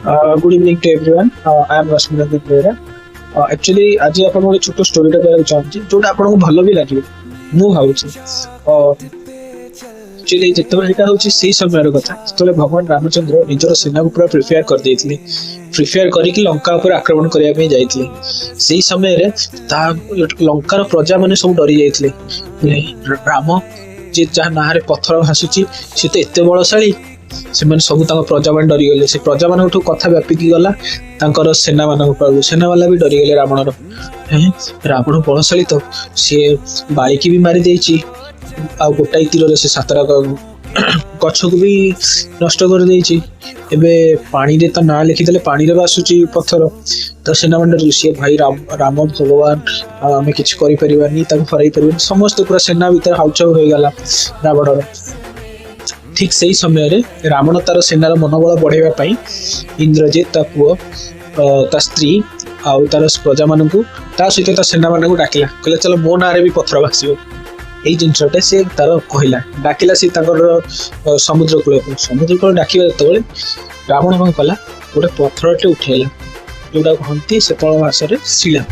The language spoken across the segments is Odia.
Good evening to everyone. I am Rashmila Bera. Actually, ଆଜି ଆପଣ ଗୋଟେ ଛୋଟ ଷ୍ଟୋରିଟା କହିବାକୁ ଚାହୁଁଛି ଯୋଉଟା ଆପଣଙ୍କୁ ଭଲ ବି ଲାଗିବ ମୁଁ ଭାବୁଛି। ଆକ୍ଚୁଆଲି ଯେତେବେଳେ ଏଇଟା ହଉଛି ସେଇ ସମୟର କଥା ଯେତେବେଳେ ଭଗବାନ ରାମଚନ୍ଦ୍ର ନିଜର ସେନାକୁ ପୁରା ପ୍ରିପେୟାର କରିଦେଇଥିଲେ, ପ୍ରିପେୟାର କରିକି ଲଙ୍କା ଉପରେ ଆକ୍ରମଣ କରିବା ପାଇଁ ଯାଇଥିଲେ। ସେଇ ସମୟରେ ତା ଲଙ୍କାର ପ୍ରଜା ମାନେ ସବୁ ଡରି ଯାଇଥିଲେ। ରାମ ଯେ ଯାହା ନାଁରେ ପଥର ଭାସୁଛି ସେ ତ ଏତେ ବଳଶାଳୀ, ସେମାନେ ସବୁ ତାଙ୍କ ପ୍ରଜାମାନେ ଡରିଗଲେ। ସେ ପ୍ରଜାମାନଙ୍କଠୁ କଥା ବ୍ୟାପିକି ଗଲା ତାଙ୍କର ସେନାମାନଙ୍କ ପାଖକୁ, ସେନାବାଲା ବି ଡରିଗଲେ ରାବଣର। ରାବଣ ବଳଶାଳୀ ତ, ସିଏ ବାଳିକି ବି ମାରି ଦେଇଛି, ଆଉ ଗୋଟାଏ ତୀରରେ ସେ ସାତଟା ଗଛକୁ ବି ନଷ୍ଟ କରିଦେଇଛି। ଏବେ ପାଣିରେ ତା ନାଁ ଲେଖିଦେଲେ ପାଣିରେ ବି ଆସୁଛି ପଥର। ତ ସେନାମାନେ ଡରିଲେ, ସିଏ ଭାଇ ରାମ ଭଗବାନ, ଆଉ ଆମେ କିଛି କରିପାରିବାନି, ତାକୁ ହରାଇ ପାରିବାନି। ସମସ୍ତେ ପୁରା ସେନା ଭିତରେ ହାଉଚାଉ ହେଇଗଲା ରାବଣର। ଠିକ ସେଇ ସମୟରେ ରାବଣ ତାର ସେନାର ମନୋବଳ ବଢେଇବା ପାଇଁ ଇନ୍ଦ୍ରଜିତ ତା ପୁଅ, ତା ସ୍ତ୍ରୀ ଆଉ ତାର ପ୍ରଜା ମାନଙ୍କୁ ତା ସହିତ ତା ସେନା ମାନଙ୍କୁ ଡାକିଲା, କହିଲା ଚାଲ ମୋ ନାଁରେ ବି ପଥର ଭାସିବ। ଏଇ ଜିନିଷଟା ସେ ତାର କହିଲା, ଡାକିଲା ସେ ତାଙ୍କର ସମୁଦ୍ର କୂଳକୁ। ସମୁଦ୍ର କୂଳ ଡାକିବା ଯେତେବେଳେ ରାବଣ କଣ କଲା, ଗୋଟେ ପଥରଟେ ଉଠେଇଲା, ଯୋଉଟା କହନ୍ତି ସେତେବେଳେ ଭାଷାରେ ଶିଳା।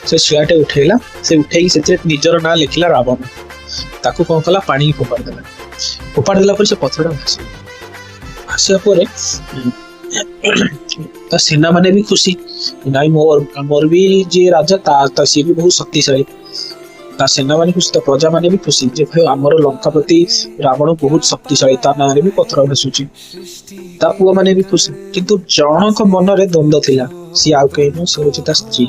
ସେ ଶିଳାଟେ ଉଠେଇଲା, ସେ ଉଠେଇକି ସେଥିରେ ନିଜର ନାଁ ଲେଖିଲା ରାବଣ। ତାକୁ କଣ କଲା, ପାଣିକି ଫୋପାଡ଼ି ଦେଲା। ଫୋପାଡ଼ି ଦେଲା ପରେ ସେ ପଥରଟା ଭାସିଲା। ଭାସିବା ପରେ ତା ସେନା ମାନେ ବି ଖୁସି, ନାଇଁ ମୋର ବି ଯିଏ ରାଜା ତା ସିଏ ବି ବହୁତ ଶକ୍ତିଶାଳୀ। ତା ସେନା ମାନେ ଖୁସି, ତା ପ୍ରଜା ମାନେ ବି ଖୁସି ଯେ ଭାଇ ଆମର ଲଙ୍କାପତି ରାବଣ ବହୁତ ଶକ୍ତିଶାଳୀ, ତା ନାଁରେ ବି ପଥର ଭାସୁଛି। ତା ପୁଅ ମାନେ ବି ଖୁସି। କିନ୍ତୁ ଜଣଙ୍କ ମନରେ ଦ୍ୱନ୍ଦ୍ୱ ଥିଲା, ସିଏ ଆଉ କେହି ନୁହଁ, ସେ ହଉଛି ତା ସ୍ତ୍ରୀ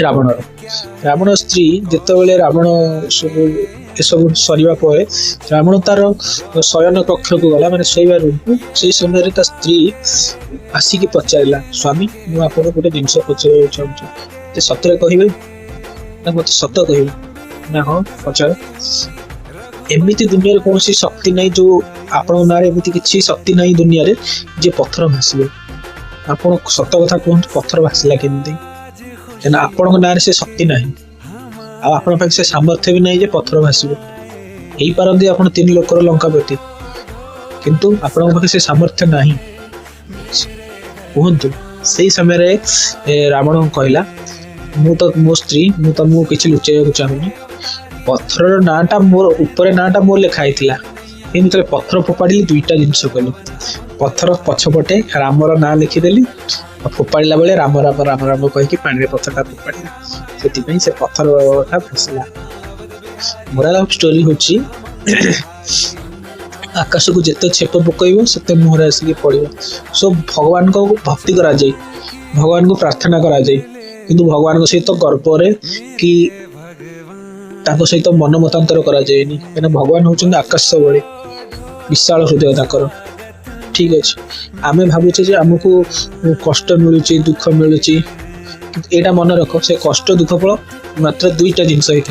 ରାବଣର। ରାବଣ ସ୍ତ୍ରୀ ଯେତେବେଳେ ରାବଣ ଏସବୁ ସରିବା ପରେ ରାବଣ ତାର ଶୟନ କକ୍ଷକୁ ଗଲା, ମାନେ ଶୋଇବା ରୁମକୁ। ସେଇ ସମୟରେ ତା ସ୍ତ୍ରୀ ଆସିକି ପଚାରିଲା, ସ୍ୱାମୀ ମୁଁ ଆପଣଙ୍କୁ ଗୋଟେ ଜିନିଷ ପଚାରିବାକୁ ଚାହୁଁଛି, ସେ ସତରେ କହିବେ ନା ମତେ ସତ କହିବେ? ନା ହଁ ପଚାର। ଏମିତି ଦୁନିଆରେ କୌଣସି ଶକ୍ତି ନାହିଁ, ଯୋଉ ଆପଣଙ୍କ ନାଁରେ ଏମିତି କିଛି ଶକ୍ତି ନାହିଁ ଦୁନିଆରେ ଯେ ପଥର ଭାସିବ। ଆପଣ ସତ କଥା କୁହନ୍ତୁ, ପଥର ଭାସିଲା କେମିତି? କାହିଁକିନା ଆପଣଙ୍କ ନାଁରେ ସେ ଶକ୍ତି ନାହିଁ, ଆଉ ଆପଣଙ୍କ ପାଖରେ ସେ ସାମର୍ଥ୍ୟ ବି ନାହିଁ ଯେ ପଥର ଭାସିବ। ହେଇପାରନ୍ତି ଆପଣ 3 ଲୋକର ଲଙ୍କାପତି, କିନ୍ତୁ ଆପଣଙ୍କ ପାଖରେ ସେ ସାମର୍ଥ୍ୟ ନାହିଁ, କୁହନ୍ତୁ। ସେଇ ସମୟରେ ରାବଣ କହିଲା, ମୁଁ ତ ମୋ ସ୍ତ୍ରୀ, ମୁଁ ତମକୁ କିଛି ଲୁଚେଇବାକୁ ଚାହୁଁନି। ପଥରର ନାଁଟା ମୋର ଉପରେ, ନାଁଟା ମୋର ଲେଖା ହେଇଥିଲା, କିନ୍ତୁ ଯେତେବେଳେ ପଥର ଫୋପାଡ଼ିଲି 2ଟା ଜିନିଷ କଲି। ପଥର ପଛପଟେ ରାମର ନାଁ ଲେଖିଦେଲି, ଆଉ ଫୋପାଡ଼ିଲା ବେଳେ ରାମ ରାମ ରାମ ରାମ କହିକି ପାଣିରେ ପଥରଟା ଫୋପାଡ଼ିଲି। ସେଥିପାଇଁ ସେ ପଥରଟା ଭାସିଲା। ମୋରାଲ ଅଫ ଷ୍ଟୋରି ହଉଛି ଆକାଶକୁ ଯେତେ ଛେପ ପକେଇବ ସେତେ ମୁହଁରେ ଆସିକି ପଡିବ। ସୋ ଭଗବାନଙ୍କୁ ଭକ୍ତି କରାଯାଏ, ଭଗବାନଙ୍କୁ ପ୍ରାର୍ଥନା କରାଯାଏ, କିନ୍ତୁ ଭଗବାନଙ୍କ ସହିତ ଗର୍ବରେ କି ତାଙ୍କ ସହିତ ମନ ମତାନ୍ତର କରାଯାଏନି। କାହିଁକିନା ଭଗବାନ ହଉଛନ୍ତି ଆକାଶ ଭଳି ବିଶାଳ ହୃଦୟ ତାଙ୍କର। ଠିକ ଅଛି, ଆମେ ଭାବୁଛେ ଯେ ଆମକୁ କଷ୍ଟ ମିଳୁଛି, ଦୁଃଖ ମିଳୁଛି, କିନ୍ତୁ ଏଇଟା ମନେ ରଖ, ସେ କଷ୍ଟ ଦୁଃଖ ଫଳ ମାତ୍ର 2ଟା ଜିନିଷ ହେଇଥାଏ।